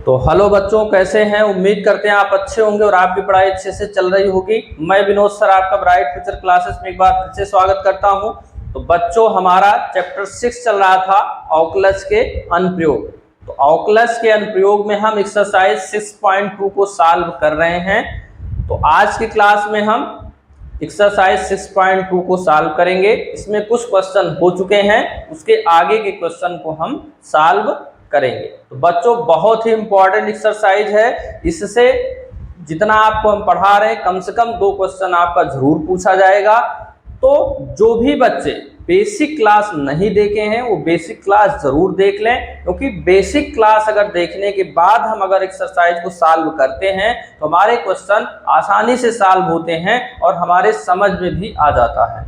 तो हेलो बच्चों, कैसे हैं। उम्मीद करते हैं आप अच्छे होंगे और आपकी पढ़ाई अच्छे से चल रही होगी। मैं विनोद सर आपका ब्राइट फ्यूचर क्लासेस में एक बार फिर से स्वागत करता हूं। तो बच्चों, हमारा चैप्टर 6 चल रहा था ऑकलस के अनुप्रयोग। तो ऑकलस के अनुप्रयोग में हम एक्सरसाइज 6.2 को सॉल्व कर रहे हैं। तो आज की क्लास में हम एक्सरसाइज 6.2 को सॉल्व करेंगे। इसमें कुछ क्वेश्चन हो चुके हैं, उसके आगे के क्वेश्चन को हम सॉल्व करेंगे। तो बच्चों, बहुत ही इंपॉर्टेंट एक्सरसाइज है। इससे जितना आपको हम पढ़ा रहे हैं, कम से कम 2 क्वेश्चन आपका जरूर पूछा जाएगा। तो जो भी बच्चे बेसिक क्लास नहीं देखे हैं वो बेसिक क्लास जरूर देख लें, क्योंकि बेसिक क्लास अगर देखने के बाद हम अगर एक्सरसाइज को सॉल्व करते हैं तो हमारे क्वेश्चन आसानी से सॉल्व होते हैं और हमारे समझ में भी आ जाता है।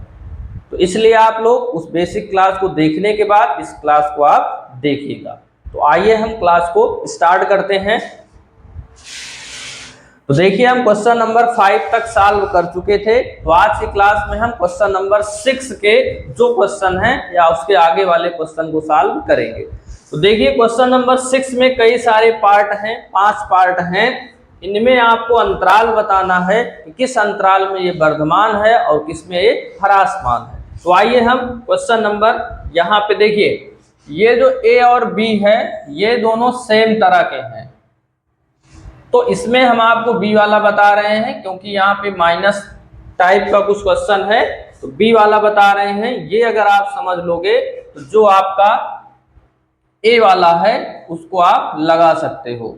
तो इसलिए आप लोग उस बेसिक क्लास को देखने के बाद इस क्लास को आप देखिएगा। तो आइए हम क्लास को स्टार्ट करते हैं। तो देखिए, हम क्वेश्चन नंबर 5 तक सॉल्व कर चुके थे। तो आज की क्लास में हम क्वेश्चन नंबर 6 के जो क्वेश्चन हैं या उसके आगे वाले क्वेश्चन को सॉल्व करेंगे। तो देखिए, क्वेश्चन नंबर 6 में कई सारे पार्ट हैं, 5 पार्ट हैं। इनमें आपको अंतराल बताना है कि किस अंतराल में ये वर्धमान है और किस में ये ह्रासमान है। तो आइए हम क्वेश्चन नंबर यहाँ पे देखिए, ये जो ए और बी है ये दोनों सेम तरह के हैं। तो इसमें हम आपको बी वाला बता रहे हैं, क्योंकि यहाँ पे माइनस टाइप का कुछ क्वेश्चन है। तो बी वाला बता रहे हैं। ये अगर आप समझ लोगे तो जो आपका ए वाला है उसको आप लगा सकते हो,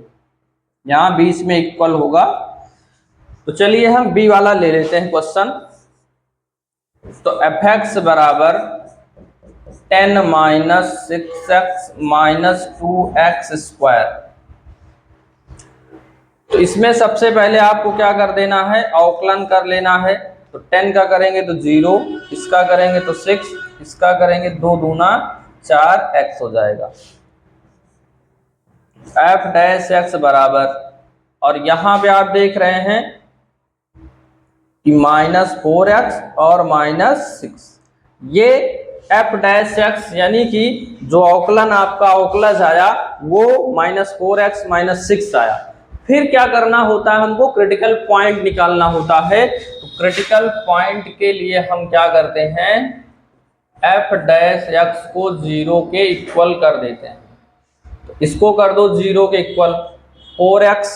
यहाँ बीच में इक्वल होगा। तो चलिए हम बी वाला ले लेते हैं क्वेश्चन। तो एफ एक्स बराबर 10 - 6x - 2x स्क्वायर। तो इसमें सबसे पहले आपको क्या कर देना है, अवकलन कर लेना है। तो 10 का करेंगे तो 0, इसका करेंगे तो 6, इसका करेंगे 2 दूना 4x हो जाएगा। f डैश x बराबर, और यहाँ पे आप देख रहे हैं कि -4x और -6, ये f डैश x यानी कि जो अवकलन आपका अवकलज आया वो -4x -6 आया। फिर क्या करना होता है, हमको क्रिटिकल पॉइंट निकालना होता है। तो क्रिटिकल पॉइंट के लिए हम क्या करते हैं, f डैश x को 0 के इक्वल कर देते हैं। तो इसको कर दो 0 के इक्वल, 4x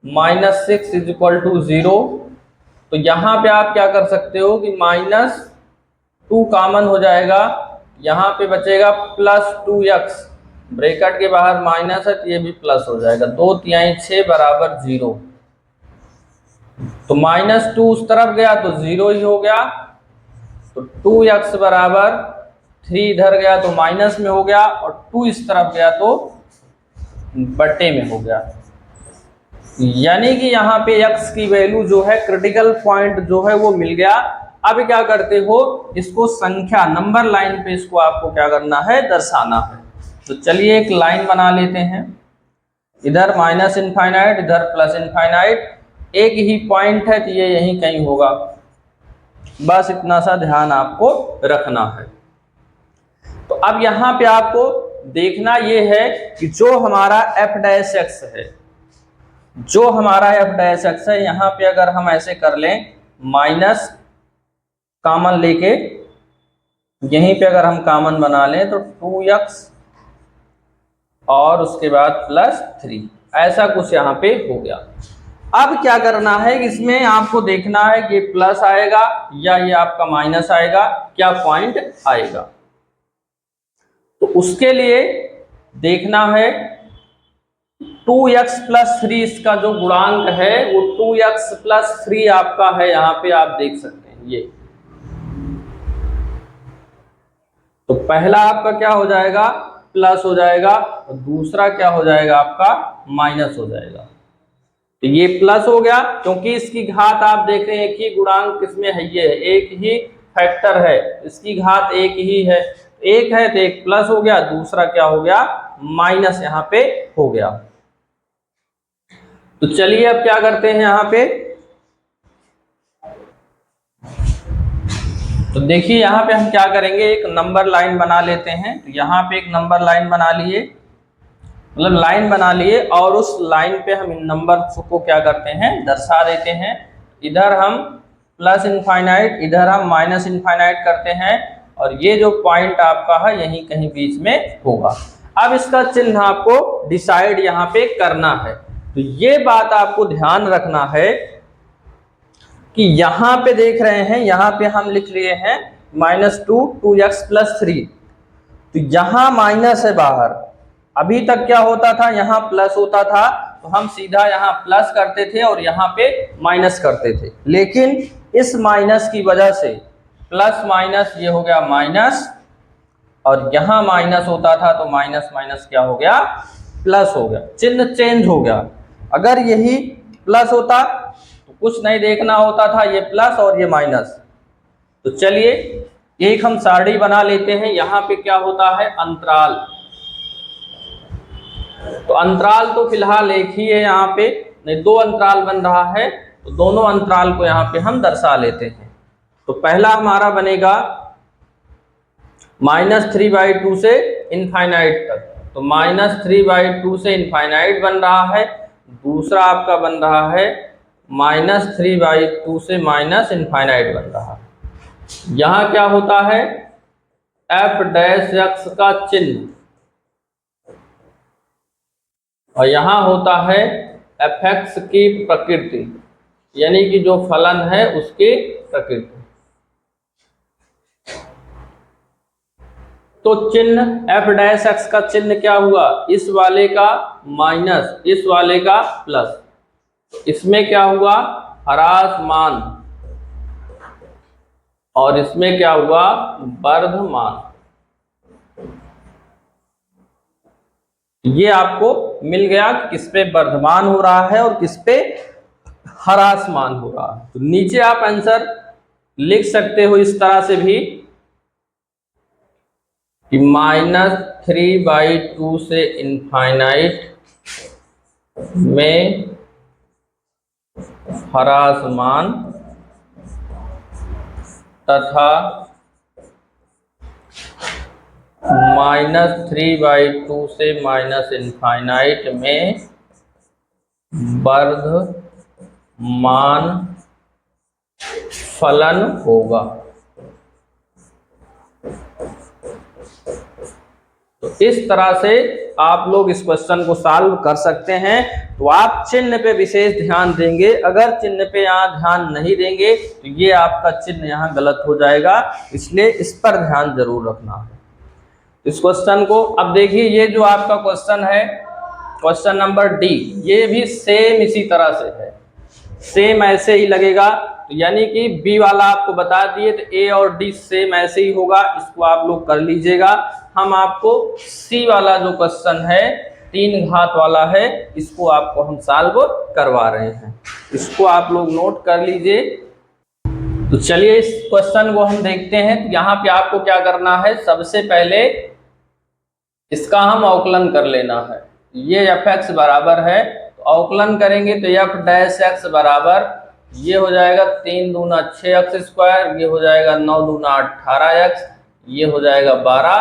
- 6 = 0। तो यहाँ पे आप क्या कर सकते हो कि -2 कॉमन हो जाएगा, यहाँ पे बचेगा +2x, ब्रैकेट के बाहर माइनस है तो ये भी प्लस हो जाएगा। 2 तिहाई 6 बराबर 0। तो -2 उस तरफ गया तो 0 ही हो गया। तो 2x बराबर 3 इधर गया तो माइनस में हो गया, और 2 इस तरफ गया तो बट्टे में हो गया। यानी कि यहाँ पे x की वैल्यू जो है, क्रिटिकल पॉइंट जो है वो मिल गया। अब क्या करते हो, इसको संख्या नंबर लाइन पे इसको आपको क्या करना है, दर्शाना है। तो चलिए एक लाइन बना लेते हैं, इधर -∞, इधर +∞। एक ही पॉइंट है तो ये यहीं कहीं होगा, बस इतना सा ध्यान आपको रखना है। तो अब यहाँ पे आपको देखना ये है कि जो हमारा f डैश x है, जो हमारा f डैश x है, यहाँ पे अगर हम ऐसे कर लें, माइनस कॉमन लेके यहीं पे अगर हम कॉमन बना लें तो 2x और उसके बाद +3, ऐसा कुछ यहाँ पे हो गया। अब क्या करना है, इसमें आपको देखना है कि प्लस आएगा या ये आपका माइनस आएगा, क्या पॉइंट आएगा। तो उसके लिए देखना है 2x + 3, इसका जो गुणांक है वो 2x + 3 आपका है, यहाँ पे आप देख सकते हैं ये। तो पहला आपका क्या हो जाएगा, प्लस हो जाएगा, और दूसरा क्या हो जाएगा आपका, माइनस हो जाएगा। तो ये प्लस हो गया, क्योंकि इसकी घात आप देख रहे हैं एक ही गुणांक किसमें है, ये है, एक ही फैक्टर है, इसकी घात एक ही है। एक है तो एक प्लस हो गया, दूसरा क्या हो गया, माइनस यहाँ पे हो गया। तो चलिए अब क्या करते हैं यहाँ पे, तो देखिए यहाँ पे हम क्या करेंगे, एक नंबर लाइन बना लेते हैं। तो यहाँ पे एक नंबर लाइन बना लिए। मतलब लाइन बना लिए और उस लाइन पे हम इन नंबर्स को क्या करते हैं, दर्शा देते हैं। इधर हम प्लस इनफाइनाइट, इधर हम माइनस इनफाइनाइट करते हैं, और ये जो पॉइंट आपका है यहीं कहीं बीच में होगा। अब इसका चिन्ह आपको डिसाइड यहाँ पे करना है। तो ये बात आपको ध्यान रखना है कि यहाँ पे देख रहे हैं, यहाँ पे हम लिख लिए हैं -2 2x+3, तो यहाँ माइनस है बाहर। अभी तक क्या होता था, यहाँ प्लस होता था, तो हम सीधा यहाँ प्लस करते थे और यहाँ पे माइनस करते थे। लेकिन इस माइनस की वजह से प्लस माइनस ये हो गया माइनस, और यहाँ माइनस होता था तो माइनस माइनस क्या हो गया, प्लस हो गया, चिन्ह चेंज हो गया। अगर यही प्लस होता तो कुछ नहीं देखना होता था, ये प्लस और ये माइनस। तो चलिए एक हम सारणी बना लेते हैं। यहाँ पे क्या होता है, अंतराल। तो अंतराल तो फिलहाल एक ही है, यहाँ पे नहीं दो अंतराल बन रहा है, तो दोनों अंतराल को यहाँ पे हम दर्शा लेते हैं। तो पहला हमारा बनेगा -3/2 से इनफाइनाइट तक, तो -3/2 से इनफाइनाइट बन रहा है। दूसरा आपका बन रहा है -3/2 से माइनस इनफाइनाइट बन रहा है। यहाँ क्या होता है, f' का चिन्ह, और यहाँ होता है fx की प्रकृति, यानी कि जो फलन है उसकी प्रकृति। तो चिन्ह f' का चिन्ह क्या हुआ, इस वाले का माइनस, इस वाले का प्लस, तो इसमें क्या हुआ, ह्रासमान, और इसमें क्या हुआ, वर्धमान। ये आपको मिल गया कि किस पे वर्धमान हो रहा है और किस पे ह्रासमान हो रहा है। तो नीचे आप आंसर लिख सकते हो इस तरह से भी कि -3/2 से इनफाइनाइट में ह्रासमान तथा -3/2 से माइनस इनफाइनाइट में वर्धमान फलन होगा। तो इस तरह से आप लोग इस क्वेश्चन को सॉल्व कर सकते हैं। तो आप चिन्ह पे विशेष ध्यान देंगे, अगर चिन्ह पे यहाँ ध्यान नहीं देंगे तो ये आपका चिन्ह यहाँ गलत हो जाएगा, इसलिए इस पर ध्यान जरूर रखना है। इस क्वेश्चन को अब देखिए, ये जो आपका क्वेश्चन है, क्वेश्चन नंबर डी, ये भी सेम इसी तरह से है, सेम ऐसे ही लगेगा। तो यानी कि बी वाला आपको बता दिए, तो ए और डी सेम ऐसे ही होगा, इसको आप लोग कर लीजिएगा। हम आपको सी वाला जो क्वेश्चन है 3 घात वाला है, इसको आपको हम सॉल्व करवा रहे हैं, इसको आप लोग नोट कर लीजिए। तो चलिए इस क्वेश्चन को हम देखते हैं। तो यहाँ पे आपको क्या करना है, सबसे पहले इसका हम अवकलन कर लेना है। ये fx बराबर है, तो अवकलन करेंगे तो f' बराबर, ये हो जाएगा 3 दूना 6x², ये हो जाएगा 9 दूना 18x, ये हो जाएगा 12,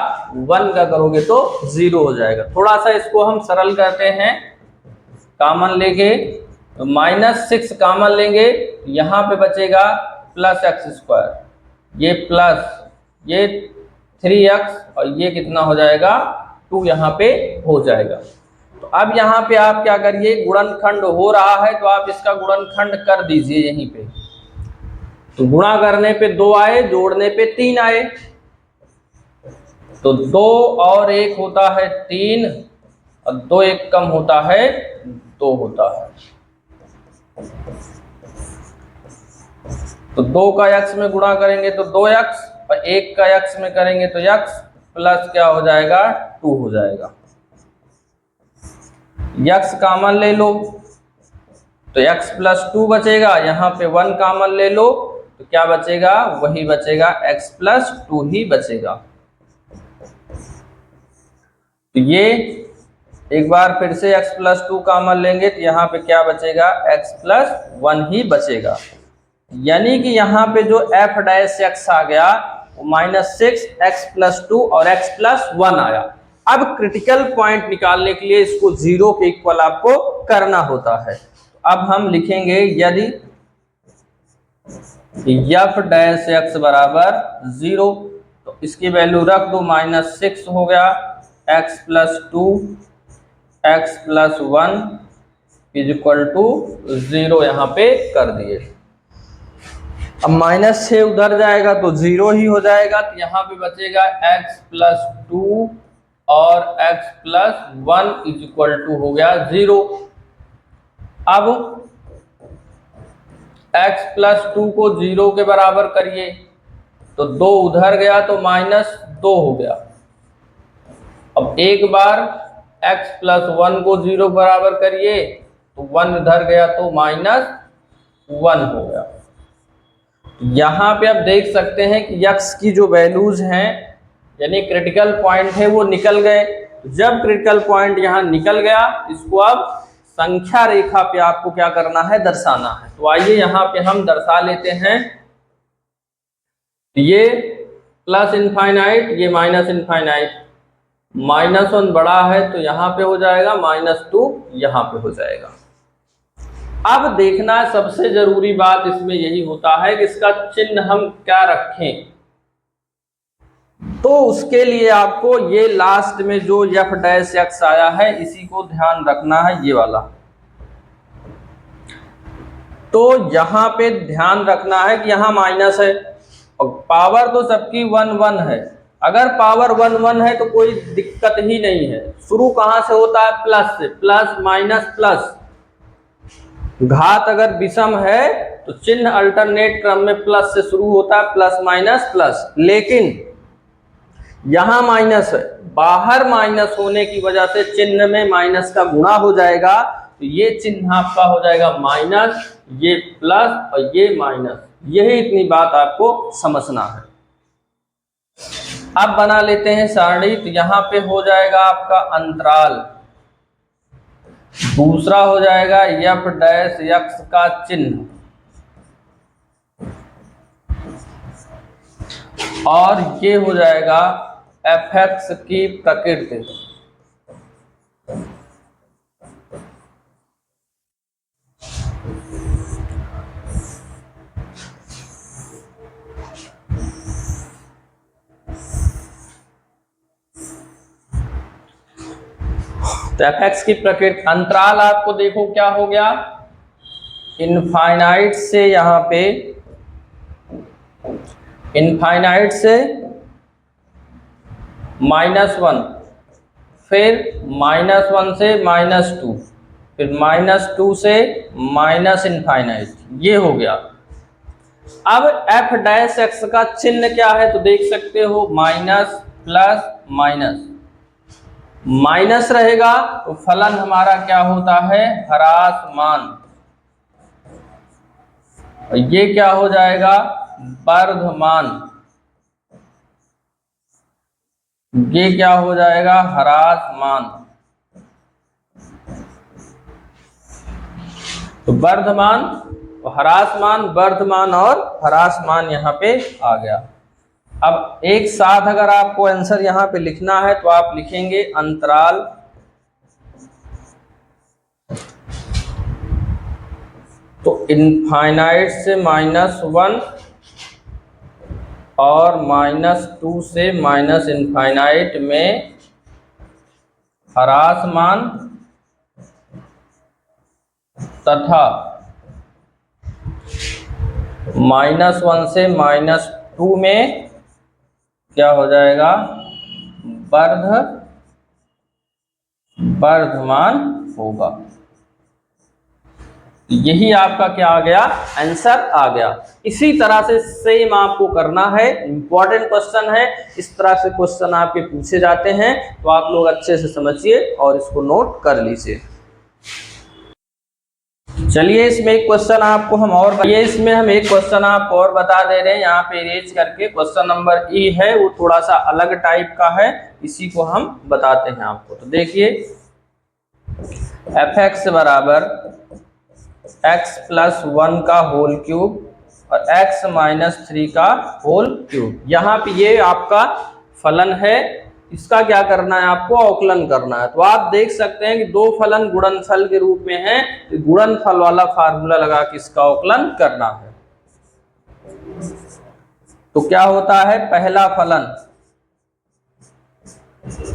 1 का करोगे तो 0 हो जाएगा। थोड़ा सा इसको हम सरल करते हैं, कॉमन लेके तो -6 कॉमन लेंगे, यहाँ पे बचेगा +x², ये प्लस ये 3x, और ये कितना हो जाएगा 2 यहाँ पे हो जाएगा। तो अब यहाँ पे आप क्या करिए, गुणनखंड हो रहा है तो आप इसका गुणनखंड कर दीजिए यहीं पे। तो गुणा करने पे 2 आए, जोड़ने पे 3 आए, तो 2 और 1 होता है 3, और 2 1 कम होता है 2 होता है। तो 2 का x में गुणा करेंगे तो 2x, और 1 का x में करेंगे तो x, प्लस क्या हो जाएगा 2 हो जाएगा। x कॉमन ले लो तो x + 2 बचेगा, यहाँ पे 1 कॉमन ले लो तो क्या बचेगा, वही बचेगा, x + 2 ही बचेगा। तो ये एक बार फिर से x + 2 कॉमन लेंगे तो यहाँ पे क्या बचेगा, x + 1 ही बचेगा। यानी कि यहाँ पे जो f' आ गया वो -6 x + 2 और x + 1 आया। अब क्रिटिकल पॉइंट निकालने के लिए इसको 0 के इक्वल आपको करना होता है। अब हम लिखेंगे यदि f डैश x बराबर 0, तो इसकी वैल्यू रख दो, -6 हो गया, x plus 2 x plus 1 is equal to 0 यहाँ पे कर दिए। अब -6 उधर जाएगा तो 0 ही हो जाएगा, तो यहाँ पे बचेगा x प्लस 2 और x plus 1 is equal to हो गया 0। अब x प्लस 2 को 0 के बराबर करिए, तो 2 उधर गया तो -2 हो गया। अब एक बार x प्लस 1 को 0 बराबर करिए, तो 1 इधर गया तो -1 हो गया। यहाँ पे आप देख सकते हैं कि x की जो वैल्यूज हैं यानी क्रिटिकल पॉइंट है वो निकल गए। जब क्रिटिकल पॉइंट यहाँ निकल गया, इसको अब संख्या रेखा पे आपको क्या करना है, दर्शाना है। तो आइए यहाँ पे हम दर्शा लेते हैं। ये प्लस इनफाइनाइट, ये माइनस इनफाइनाइट, -1 बड़ा है तो यहाँ पे हो जाएगा, -2 यहाँ पे हो जाएगा। अब देखना है सबसे जरूरी बात इसमें यही होता है कि इसका चिन्ह हम क्या रखें। तो उसके लिए आपको ये लास्ट में जो f डैश x आया है इसी को ध्यान रखना है, ये वाला। तो यहाँ पे ध्यान रखना है कि यहाँ माइनस है और पावर तो सबकी 1 1 है। अगर पावर 1 1 है तो कोई दिक्कत ही नहीं है। शुरू कहाँ से होता है, प्लस से, प्लस माइनस प्लस। घात अगर विषम है तो चिन्ह अल्टरनेट क्रम में प्लस से शुरू होता है, प्लस माइनस प्लस। लेकिन यहां माइनस है, बाहर माइनस होने की वजह से चिन्ह में माइनस का गुणा हो जाएगा, तो ये चिन्ह आपका हो जाएगा माइनस, ये प्लस और ये माइनस। यही इतनी बात आपको समझना है। अब बना लेते हैं सारणी। तो यहां पे हो जाएगा आपका अंतराल, दूसरा हो जाएगा f डैश x का चिन्ह, और ये हो जाएगा fx की प्रकृति। तो fx की प्रकृति, अंतराल आपको देखो क्या हो गया, इनफाइनाइट से यहाँ पे, इनफाइनाइट से -1, फिर -1 से -2, फिर -2 से माइनस इनफाइनाइट, ये हो गया। अब f डैश x का चिन्ह क्या है, तो देख सकते हो माइनस प्लस माइनस, माइनस रहेगा तो फलन हमारा क्या होता है, ह्रासमान। और ये क्या हो जाएगा, वर्धमान। ये क्या हो जाएगा, ह्रासमान। तो वर्धमान, ह्रासमान, वर्धमान और ह्रासमान यहाँ पे आ गया। अब एक साथ अगर आपको आंसर यहाँ पे लिखना है तो आप लिखेंगे अंतराल तो इनफाइनाइट से -1 और -2 से माइनस इनफाइनाइट में ह्रासमान तथा -1 से -2 में क्या हो जाएगा, वर्धमान होगा। यही आपका क्या आ गया, आंसर आ गया। इसी तरह से सेम आपको करना है, इंपॉर्टेंट क्वेश्चन है। इस तरह से क्वेश्चन आपके पूछे जाते हैं, तो आप लोग अच्छे से समझिए और इसको नोट कर लीजिए। चलिए इसमें एक क्वेश्चन आपको हम और, ये इसमें हम एक क्वेश्चन आपको और बता दे रहे हैं यहाँ पे इरेज करके। क्वेश्चन नंबर ई है, वो थोड़ा सा अलग टाइप का है, इसी को हम बताते हैं आपको। तो देखिए fx बराबर x प्लस 1 का होल क्यूब और x माइनस 3 का होल क्यूब। यहाँ पे ये आपका फलन है, इसका क्या करना है, आपको अवकलन करना है। तो आप देख सकते हैं कि दो फलन गुणनफल के रूप में है, तो गुणनफल वाला फार्मूला लगा के इसका अवकलन करना है। तो क्या होता है, पहला फलन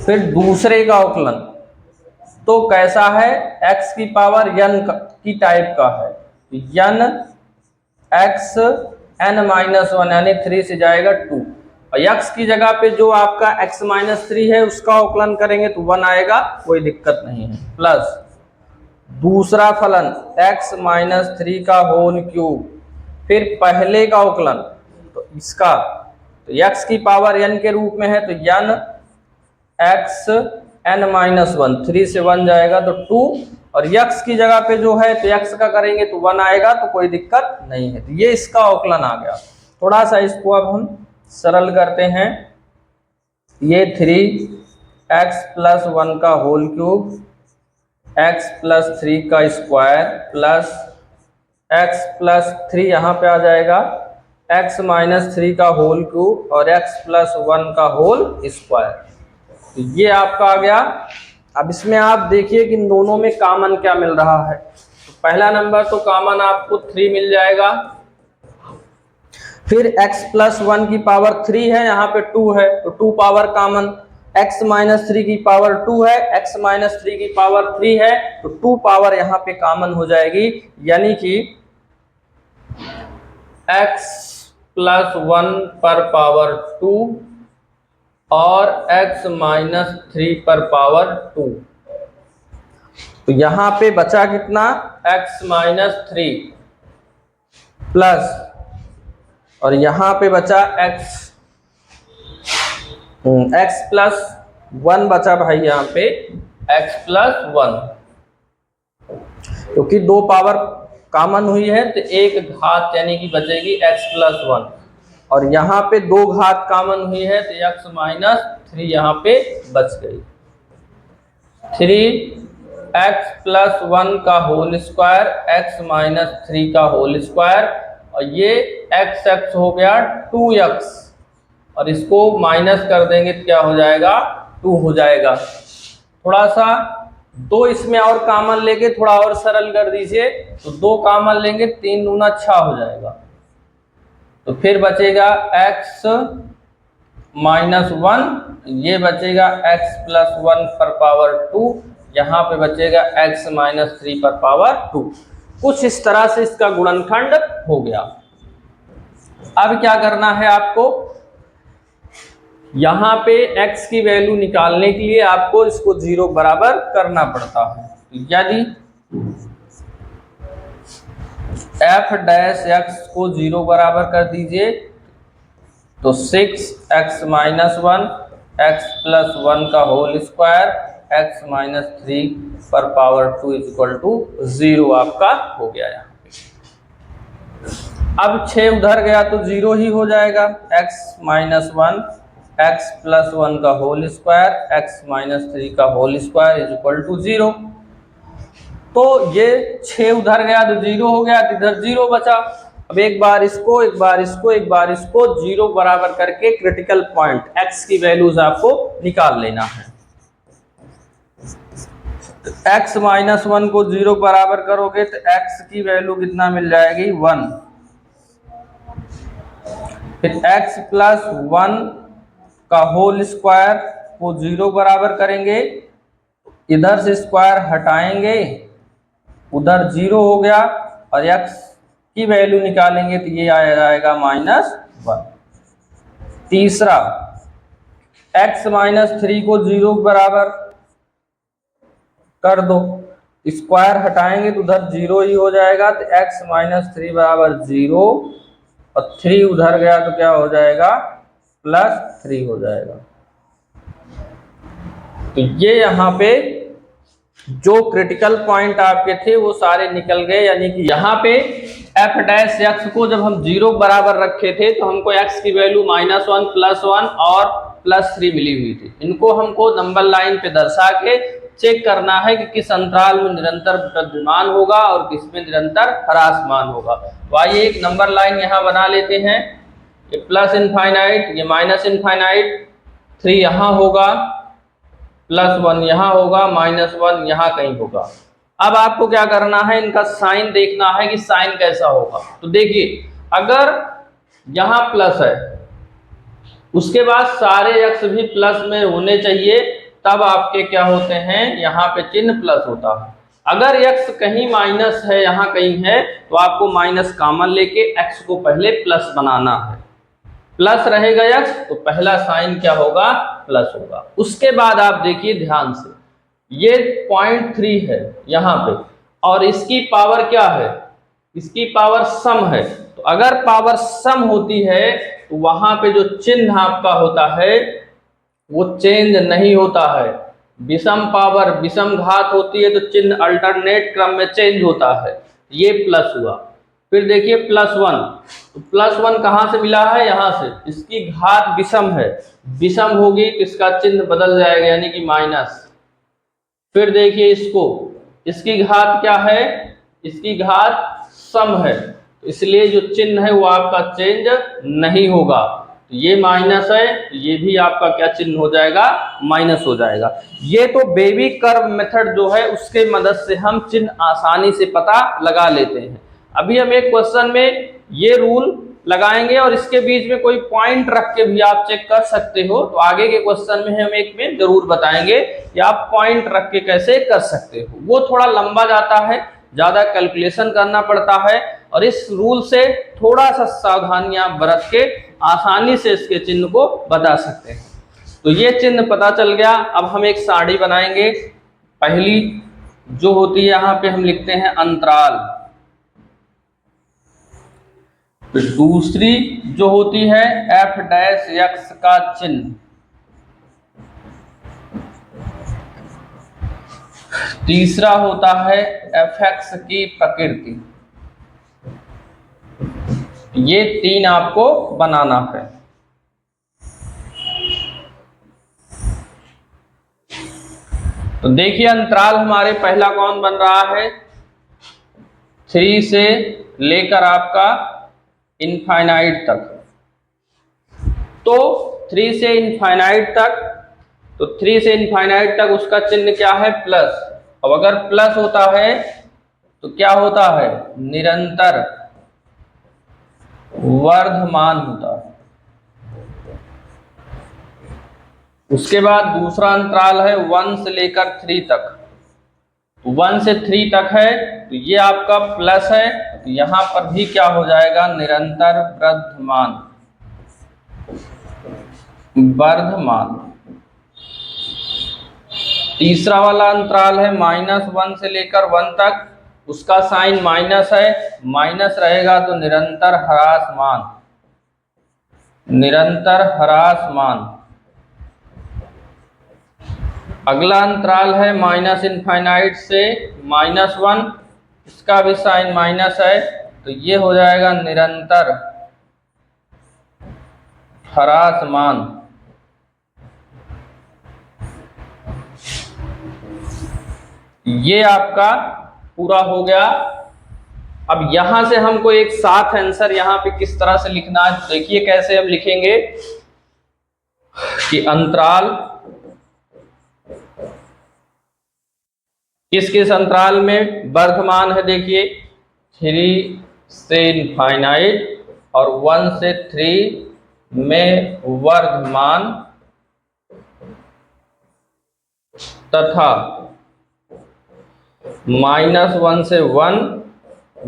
फिर दूसरे का अवकलन, तो कैसा है, x की पावर n की टाइप का है, n x n-1 यानी 3 से जाएगा 2, और x की जगह पे जो आपका x-3 है उसका अवकलन करेंगे तो 1 आएगा, कोई दिक्कत नहीं है। प्लस दूसरा फलन x-3 का होल क्यूब, फिर पहले का अवकलन, तो इसका तो x की पावर n के रूप में है, तो n x n-1, 3 से 1 जाएगा तो 2, और x की जगह पे जो है तो x का करेंगे तो 1 आएगा, तो कोई दिक्कत नहीं है। तो ये इसका अवकलन आ गया। थोड़ा सा इसको अब हम सरल करते हैं। ये 3x + 1 का होल क्यूब, x + 3 का स्क्वायर, प्लस x + 3 यहाँ पे आ जाएगा, x - 3 का होल क्यूब और x + 1 का होल स्क्वायर। तो ये आपका आ गया। अब इसमें आप देखिए कि इन दोनों में कॉमन क्या मिल रहा है। तो पहला नंबर तो कॉमन आपको 3 मिल जाएगा, फिर x + 1 की पावर 3 है, यहाँ पे 2 है तो 2 पावर कॉमन, x - 3 की पावर 2 है, x - 3 की पावर 3 है, तो 2 पावर यहाँ पे कॉमन हो जाएगी, यानी कि x + 1 पर पावर 2 और x - 3 पर पावर 2। तो यहां पे बचा कितना, x - 3 प्लस, और यहां पे बचा x + 1 बचा भाई, यहां पे x + 1, क्योंकि 2 पावर कॉमन हुई है तो एक घात यानी कि बचेगी x + 1, और यहाँ पे 2 घात कॉमन हुई है तो x - 3 यहाँ पे बच गई। 3x + 1 का होल स्क्वायर, x - 3 का होल स्क्वायर, और ये x हो गया 2x, और इसको माइनस कर देंगे तो क्या हो जाएगा, 2 हो जाएगा। थोड़ा सा 2 इसमें और कॉमन लेके थोड़ा और सरल कर दीजिए, तो 2 कॉमन लेंगे 3 दूना 6 हो जाएगा, तो फिर बचेगा x - 1, ये बचेगा x + 1 पर पावर 2, यहाँ पे बचेगा x - 3 पर पावर 2। कुछ इस तरह से इसका गुणनखंड हो गया। अब क्या करना है आपको, यहाँ पे x की वैल्यू निकालने के लिए आपको इसको 0 बराबर करना पड़ता है। यदि f' को 0 बराबर कर दीजिए तो 6x - 1 x + 1 का होल स्क्वायर, x - 3 पर पावर 2 = 0 आपका हो गया। यहाँ अब 6 उधर गया तो 0 ही हो जाएगा, x - 1 x + 1 का होल स्क्वायर, x - 3 का होल स्क्वायर = 0। तो ये 6 उधर गया तो 0 हो गया, तो इधर 0 बचा। अब एक बार इसको, एक बार इसको, एक बार इसको 0 बराबर करके क्रिटिकल पॉइंट x की वैल्यूज आपको निकाल लेना है। तो x - 1 को 0 बराबर करोगे तो x की वैल्यू कितना मिल जाएगी, 1। फिर x + 1 का होल स्क्वायर को 0 बराबर करेंगे, इधर से स्क्वायर हटाएंगे, उधर 0 हो गया, और x की वैल्यू निकालेंगे तो ये आ जाएगा -1। तीसरा x - 3 को 0 बराबर कर दो, स्क्वायर हटाएंगे तो उधर 0 ही हो जाएगा, तो x - 3 = 0, और 3 उधर गया तो क्या हो जाएगा, +3 हो जाएगा। तो ये यहाँ पे जो क्रिटिकल पॉइंट आपके थे वो सारे निकल गए, यानी कि यहाँ पे f' को जब हम 0 बराबर रखे थे तो हमको x की वैल्यू -1 +1 और +3 मिली हुई थी। इनको हमको नंबर लाइन पे दर्शा के चेक करना है कि किस अंतराल में निरंतर वृद्धिमान होगा और किस में निरंतर ह्रासमान होगा। तो आइए एक नंबर लाइन यहाँ बना लेते हैं, ये +∞, ये -∞, 3 यहाँ होगा, +1 यहाँ होगा, -1 यहाँ कहीं होगा। अब आपको क्या करना है, इनका साइन देखना है कि साइन कैसा होगा। तो देखिए, अगर यहाँ प्लस है, उसके बाद सारे अक्ष भी प्लस में होने चाहिए, तब आपके क्या होते हैं, यहाँ पे चिन्ह प्लस होता है। अगर x कहीं माइनस है, यहाँ कहीं है, तो आपको माइनस कॉमन लेके x को पहले प्लस बनाना है। प्लस रहेगा x तो पहला साइन क्या होगा, प्लस होगा। उसके बाद आप देखिए ध्यान से, ये 0.3 है यहाँ पे, और इसकी पावर क्या है, इसकी पावर सम है। तो अगर पावर सम होती है तो वहां पे जो चिन्ह आपका होता है वो चेंज नहीं होता है। विषम पावर विषम घात होती है तो चिन्ह अल्टरनेट क्रम में चेंज होता है। ये प्लस हुआ। फिर देखिए +1, तो +1 कहाँ से मिला है, यहाँ से। इसकी घात विषम है, विषम होगी तो इसका चिन्ह बदल जाएगा, यानी कि माइनस। फिर देखिए इसको, इसकी घात क्या है, इसकी घात सम है, तो इसलिए जो चिन्ह है वो आपका चेंज नहीं होगा। तो ये माइनस है, तो ये भी आपका क्या चिन्ह हो जाएगा, माइनस हो जाएगा। ये तो बेबी कर्व मेथड जो है उसके मदद से हम चिन्ह आसानी से पता लगा लेते हैं। अभी हम एक क्वेश्चन में ये रूल लगाएंगे और इसके बीच में कोई पॉइंट रख के भी आप चेक कर सकते हो। तो आगे के क्वेश्चन में हम एक में जरूर बताएंगे कि आप पॉइंट रख के कैसे कर सकते हो। वो थोड़ा लंबा जाता है, ज्यादा कैलकुलेशन करना पड़ता है, और इस रूल से थोड़ा सा सावधानियां बरत के आसानी से इसके चिन्ह को बता सकते हैं। तो ये चिन्ह पता चल गया। अब हम एक सारणी बनाएंगे। पहली जो होती है, यहाँ पे हम लिखते हैं अंतराल। फिर दूसरी जो होती है f' का चिन्ह। तीसरा होता है fx की प्रकृति। ये 3 आपको बनाना है। तो देखिए अंतराल हमारे पहला कौन बन रहा है, 3 से लेकर आपका इनफाइनाइट तक। तो 3 से इनफाइनाइट तक, तो 3 से इनफाइनाइट तक उसका चिन्ह क्या है, प्लस। अब अगर प्लस होता है तो क्या होता है, निरंतर वर्धमान होता है। उसके बाद दूसरा अंतराल है 1 से लेकर 3 तक। 1 से 3 तक है तो ये आपका प्लस है, तो यहां पर भी क्या हो जाएगा, निरंतर वर्धमान। तीसरा वाला अंतराल है -1 से लेकर 1 तक। उसका साइन माइनस है, माइनस रहेगा तो निरंतर ह्रासमान, निरंतर ह्रासमान। अगला अंतराल है -∞ से -1। इसका भी साइन माइनस है, तो ये हो जाएगा निरंतर ह्रासमान। ये आपका पूरा हो गया। अब यहां से हमको एक साथ आंसर यहां पे किस तरह से लिखना है, देखिए कैसे हम लिखेंगे कि अंतराल किस किस अंतराल में वर्धमान है। देखिए 3 से इनफाइनाइट और 1 से 3 में वर्धमान, तथा -1 से 1,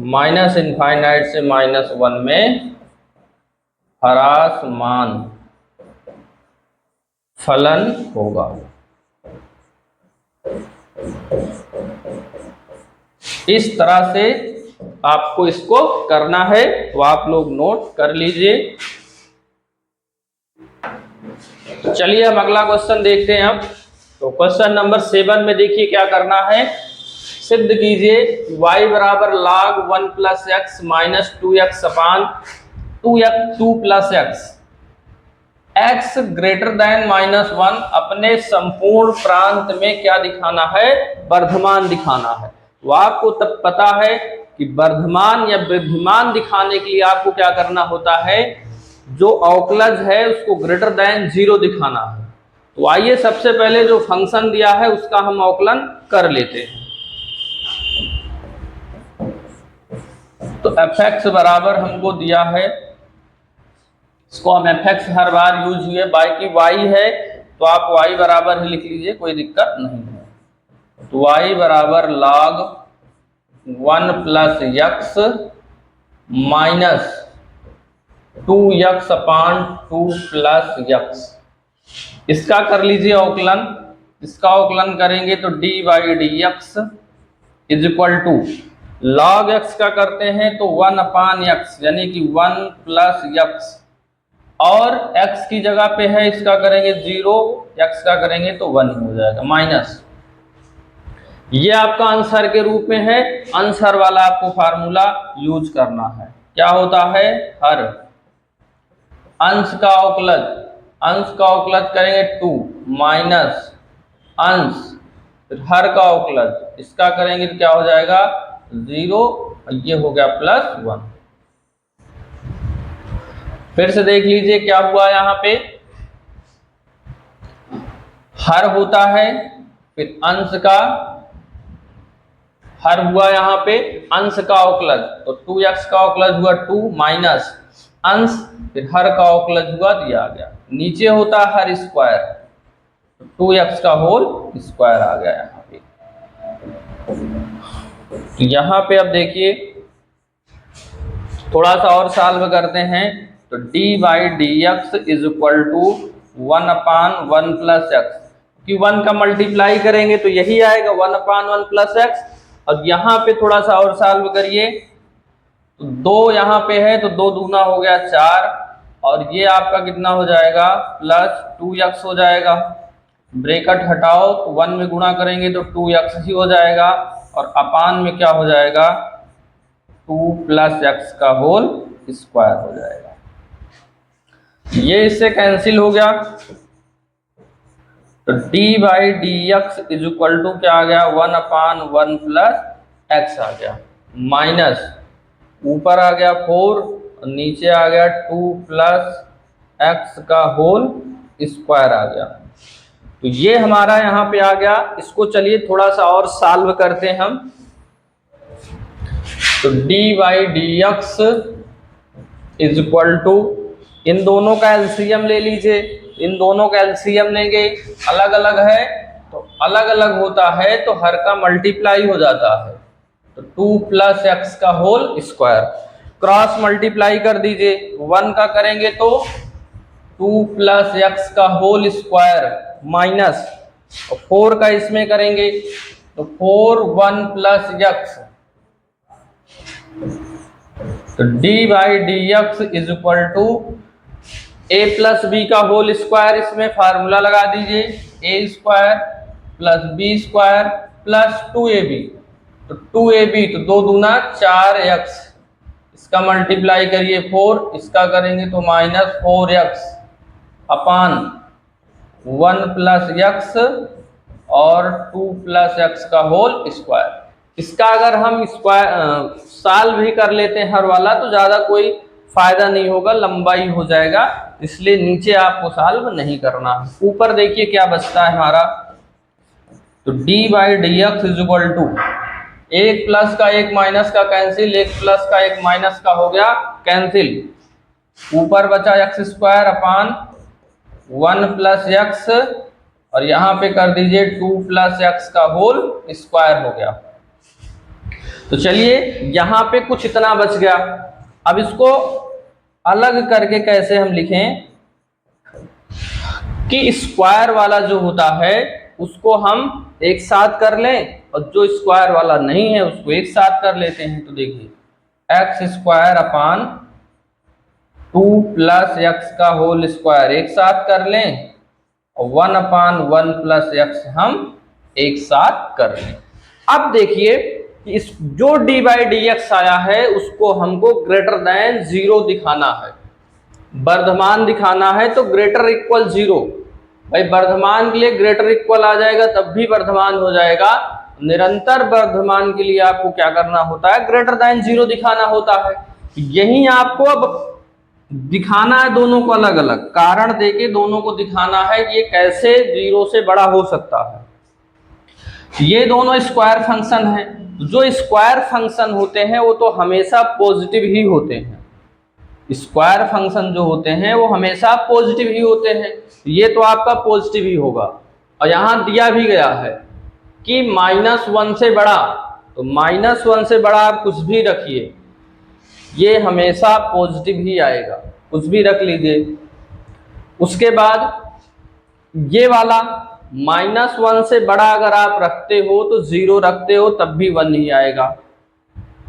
-∞ से -1 में ह्रासमान फलन होगा। इस तरह से आपको इसको करना है, तो आप लोग नोट कर लीजिए। चलिए हम अगला क्वेश्चन देखते हैं। अब तो क्वेश्चन नंबर 7 में देखिए क्या करना है, सिद्ध कीजिए y बराबर log 1 + x - 2x upon 2 + x, x greater than -1 अपने संपूर्ण प्रांत में क्या दिखाना है, वर्धमान दिखाना है। तो आपको तब पता है कि वर्धमान या वृद्धिमान दिखाने के लिए आपको क्या करना होता है, जो अवकलज है उसको ग्रेटर देन 0 दिखाना है। तो आइए सबसे पहले जो फंक्शन दिया है उसका हम अवकलन कर लेते हैं। तो fx बराबर हमको दिया है, इसको हम fx हर बार यूज हुए, बाकी y है तो आप y बराबर ही लिख लीजिए, कोई दिक्कत नहीं है। तो y बराबर log 1 plus x minus 2x upon 2 plus x. इसका कर लीजिए अवकलन। इसका अवकलन करेंगे तो d by D x is equal to log x का करते हैं तो 1 अपान एक्स यानी कि 1 प्लस एक्स, और x की जगह पे है इसका करेंगे 0, x का करेंगे तो 1 हो जाएगा माइनस। ये आपका आंसर के रूप में है। आंसर वाला आपको फार्मूला यूज करना है। क्या होता है, हर अंश का अवकलज, अंश का अवकलज करेंगे 2 माइनस अंश हर का अवकलज, इसका करेंगे तो क्या हो जाएगा 0, ये हो गया प्लस 1। फिर से देख लीजिए क्या हुआ, यहाँ पे हर होता है, फिर अंश का हर हुआ, यहाँ पे अंश का अवकलज तो 2x का अवकलज हुआ 2 माइनस अंश फिर हर का अवकलज हुआ दिया गया, नीचे होता है हर स्क्वायर तो 2x का होल स्क्वायर आ गया यहाँ पे। तो यहाँ पे अब देखिए थोड़ा सा और सॉल्व करते हैं। तो d by D x is equal to 1 upon 1 plus x, क्योंकि 1 का मल्टीप्लाई करेंगे तो यही आएगा 1 अपान 1 प्लस एक्स। और यहाँ पे थोड़ा सा और सॉल्व करिए तो 2 यहाँ पे है तो 2 दूना हो गया 4, और ये आपका कितना हो जाएगा प्लस 2x हो जाएगा। ब्रैकेट हटाओ तो 1 में गुणा करेंगे तो 2x ही हो जाएगा, और अपान में क्या हो जाएगा 2 प्लस एक्स का होल स्क्वायर हो जाएगा। ये इससे कैंसिल हो गया तो d by D x is equal to क्या आ गया 1 अपान 1 प्लस एक्स आ गया, माइनस ऊपर आ गया 4 नीचे आ गया 2 प्लस एक्स का होल स्क्वायर आ गया। तो ये हमारा यहाँ पे आ गया। इसको चलिए थोड़ा सा और सॉल्व करते हैं हम। तो d by D x is equal to, इन दोनों का एलसीएम ले लीजिए, इन दोनों का एलसीएम लेंगे, अलग अलग है तो अलग अलग होता है तो हर का मल्टीप्लाई हो जाता है तो 2 प्लस एक्स का होल स्क्वायर, क्रॉस मल्टीप्लाई कर दीजिए, 1 का करेंगे तो 2 प्लस एक्स का होल स्क्वायर माइनस 4 का इसमें करेंगे तो 4 1 प्लस एक्स, तो d by D x is equal to a plus b का होल स्क्वायर, इसमें फार्मूला लगा दीजिए a square plus b square plus 2ab, तो 2ab तो 2 दूना 4x, इसका मल्टीप्लाई करिए 4, इसका करेंगे तो माइनस 4x अपान 1 प्लस x और 2 प्लस x का होल स्क्वायर। इसका अगर हम स्क्वायर सॉल्व भी कर लेते हैं हर वाला तो ज़्यादा कोई फायदा नहीं होगा, लंबा ही हो जाएगा, इसलिए नीचे आपको सॉल्व नहीं करना। ऊपर देखिए क्या बचता है हमारा, तो d by D x is equal to, एक प्लस का एक माइनस का कैंसिल, एक प्लस का एक माइनस का हो गया कैंसिल, ऊपर बचा x square upon 1 plus x, और यहाँ पे कर दीजिए 2 प्लस एक्स का होल स्क्वायर हो गया। तो चलिए यहाँ पे कुछ इतना बच गया। अब इसको अलग करके कैसे हम लिखें कि स्क्वायर वाला जो होता है उसको हम एक साथ कर लें और जो स्क्वायर वाला नहीं है उसको एक साथ कर लेते हैं। तो देखिए x square upon 2 plus x का होल स्क्वायर एक साथ कर लें और 1 अपान 1 प्लस एक्स हम एक साथ कर लें। अब देखिए कि इस जो d बाई डी एक्स आया है उसको हमको ग्रेटर देन 0 दिखाना है, वर्धमान दिखाना है, तो ग्रेटर इक्वल 0। भाई वर्धमान के लिए ग्रेटर इक्वल आ जाएगा तब भी वर्धमान हो जाएगा, निरंतर वर्धमान के लिए आपको क्या करना होता है ग्रेटर देन 0 दिखाना होता है। यही आपको अब दिखाना है दोनों को अलग अलग, कारण देके दोनों को दिखाना है कि ये कैसे 0 से बड़ा हो सकता है। ये दोनों स्क्वायर फंक्शन है, जो स्क्वायर फंक्शन होते हैं वो तो हमेशा पॉजिटिव ही होते हैं। स्क्वायर फंक्शन जो होते हैं वो हमेशा पॉजिटिव ही होते हैं। ये तो आपका पॉजिटिव ही होगा। और यहाँ दिया भी गया है कि -1 से बड़ा, तो -1 से बड़ा आप कुछ भी रखिए, ये हमेशा पॉजिटिव ही आएगा, कुछ भी रख लीजिए। उसके बाद ये वाला -1 से बड़ा अगर आप रखते हो तो 0 रखते हो तब भी 1 ही आएगा।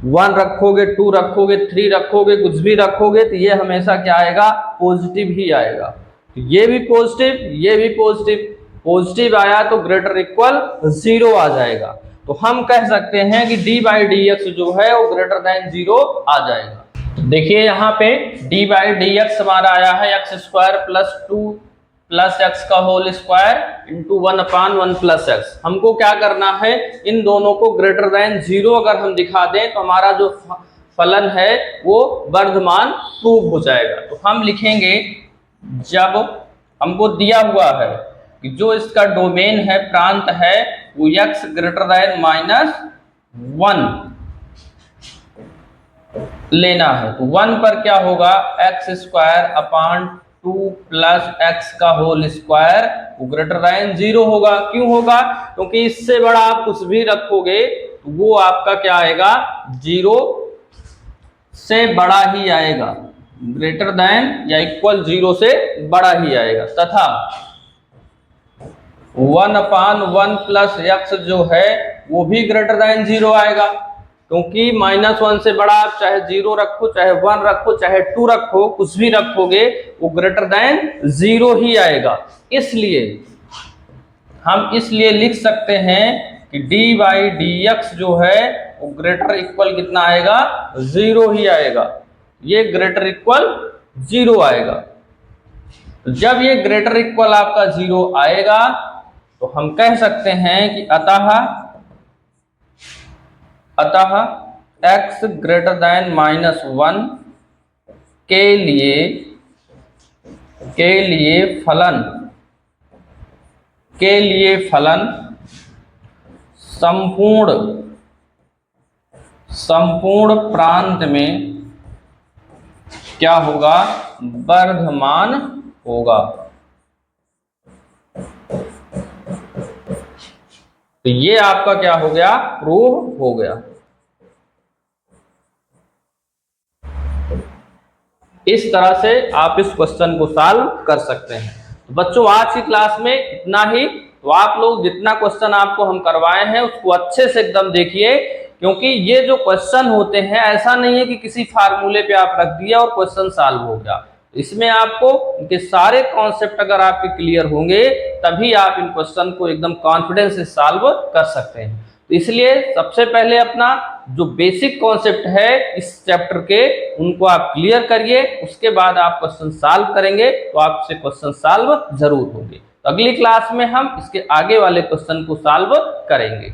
1 रखोगे, 2 रखोगे, 3 रखोगे, कुछ भी रखोगे तो ये हमेशा क्या आएगा, पॉजिटिव ही आएगा। तो ये भी पॉजिटिव, ये भी पॉजिटिव, पॉजिटिव आया तो ग्रेटर इक्वल 0 आ जाएगा। तो हम कह सकते हैं कि d/dx जो है वो ग्रेटर देन 0 आ जाएगा। देखिए यहाँ पे d/dx हमारा आया है x² + 2 + x का होल स्क्वायर इंटू 1/1 + x। हमको क्या करना है, इन दोनों को ग्रेटर देन 0 अगर हम दिखा दें तो हमारा जो फलन है वो वर्धमान प्रूव हो जाएगा। तो हम लिखेंगे, जब हमको दिया हुआ है कि जो इसका डोमेन है, प्रांत है, वो x ग्रेटर देन -1 लेना है, तो 1 पर क्या होगा, x² 2 + x का होल स्क्वायर वो ग्रेटर देन 0 होगा। क्यों होगा, क्योंकि इससे बड़ा आप कुछ भी रखोगे तो वो आपका क्या आएगा, 0 से बड़ा ही आएगा, ग्रेटर देन या इक्वल 0 से बड़ा ही आएगा। तथा 1/1 + x जो है वो भी ग्रेटर देन 0 आएगा, क्योंकि -1 से बड़ा आप चाहे 0 रखो, चाहे 1 रखो, चाहे 2 रखो, कुछ भी रखोगे वो ग्रेटर देन 0 ही आएगा। इसलिए हम इसलिए लिख सकते हैं कि d/dx जो है वो ग्रेटर इक्वल कितना आएगा, 0 ही आएगा। ये ग्रेटर इक्वल 0 आएगा। जब ये ग्रेटर इक्वल आपका 0 आएगा तो हम कह सकते हैं कि अतः x ग्रेटर देन -1 के लिए फलन संपूर्ण प्रांत में क्या होगा, वर्धमान होगा। तो ये आपका क्या हो गया, प्रूव हो गया। इस तरह से आप इस क्वेश्चन को सॉल्व कर सकते हैं। तो बच्चों आज की क्लास में इतना ही। तो आप लोग जितना क्वेश्चन आपको हम करवाए हैं उसको अच्छे से एकदम देखिए, क्योंकि ये जो क्वेश्चन होते हैं ऐसा नहीं है कि किसी फार्मूले पे आप रख दिया और क्वेश्चन सॉल्व हो गया। इसमें आपको इनके सारे कॉन्सेप्ट अगर आपके क्लियर होंगे तभी आप इन क्वेश्चन को एकदम कॉन्फिडेंस से सॉल्व कर सकते हैं। तो इसलिए सबसे पहले अपना जो बेसिक कॉन्सेप्ट है इस चैप्टर के, उनको आप क्लियर करिए। उसके बाद आप क्वेश्चन सॉल्व करेंगे तो आपसे क्वेश्चन सॉल्व जरूर होंगे। तो अगली क्लास में हम इसके आगे वाले क्वेश्चन को सॉल्व करेंगे।